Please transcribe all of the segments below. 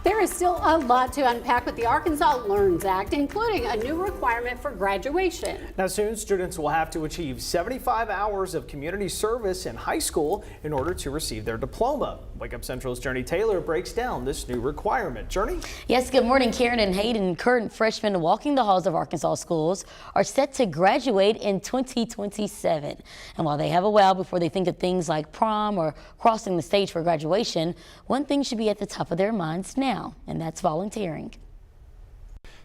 There is still a lot to unpack with the Arkansas Learns Act, including a new requirement for graduation. Now soon, students will have to achieve 75 hours of community service in high school in order to receive their diploma. Wake Up Central's Journey Taylor breaks down this new requirement. Journey? Yes, good morning. Karen and Hayden, current freshmen walking the halls of Arkansas schools, are set to graduate in 2027. And while they have a while before they think of things like prom or crossing the stage for graduation, one thing should be at the top of their minds now, and that's volunteering.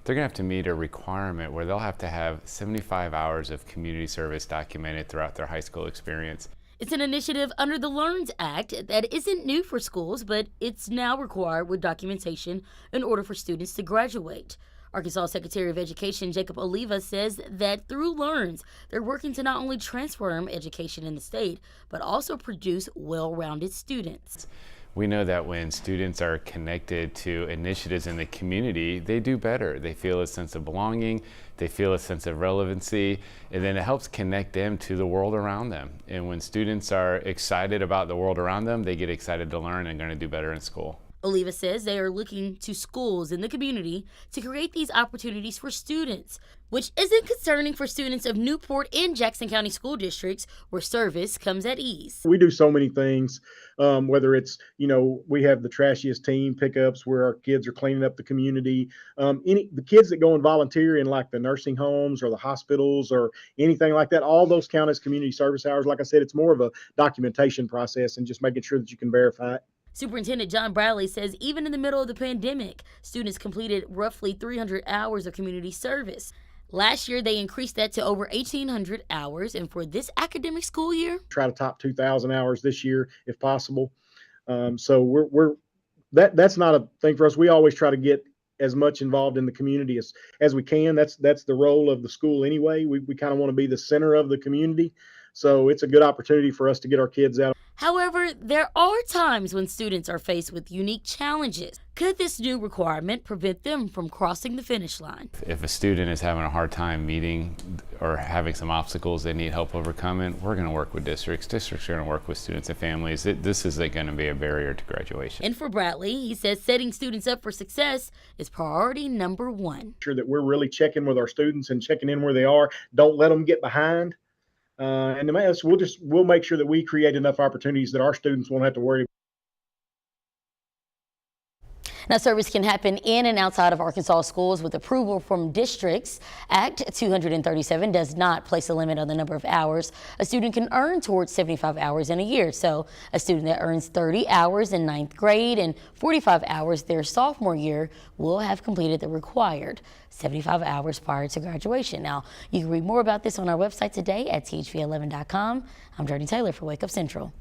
They're going to have to meet a requirement where they'll have to have 75 hours of community service documented throughout their high school experience. It's an initiative under the Learns Act that isn't new for schools, but it's now required with documentation in order for students to graduate. Arkansas Secretary of Education Jacob Oliva says that through Learns, they're working to not only transform education in the state, but also produce well-rounded students. We know that when students are connected to initiatives in the community, they do better. They feel a sense of belonging, they feel a sense of relevancy, and then it helps connect them to the world around them. And when students are excited about the world around them, they get excited to learn and going to do better in school. Oliva says they are looking to schools in the community to create these opportunities for students, which isn't concerning for students of Newport and Jackson County school districts where service comes at ease. We do so many things, whether it's, we have the trashiest team pickups where our kids are cleaning up the community. The kids that go and volunteer in like the nursing homes or the hospitals or anything like that, all those count as community service hours. Like I said, it's more of a documentation process and just making sure that you can verify it. Superintendent John Bradley says even in the middle of the pandemic, students completed roughly 300 hours of community service. Last year, they increased that to over 1,800 hours, and for this academic school year, try to top 2,000 hours this year if possible. So that's not a thing for us. We always try to get as much involved in the community as we can. That's the role of the school anyway. We kind of want to be the center of the community. So it's a good opportunity for us to get our kids out. However, there are times when students are faced with unique challenges. Could this new requirement prevent them from crossing the finish line? If a student is having a hard time meeting or having some obstacles they need help overcoming, we're going to work with districts. Districts are going to work with students and families. This isn't going to be a barrier to graduation. And for Bradley, he says setting students up for success is priority number one. Sure that we're really checking with our students and checking in where they are. Don't let them get behind. And we'll make sure that we create enough opportunities that our students won't have to worry. Now, service can happen in and outside of Arkansas schools with approval from districts. Act 237 does not place a limit on the number of hours a student can earn towards 75 hours in a year. So a student that earns 30 hours in 9th grade and 45 hours their sophomore year will have completed the required 75 hours prior to graduation. Now, you can read more about this on our website today at thv11.com. I'm Journey Taylor for Wake Up Central.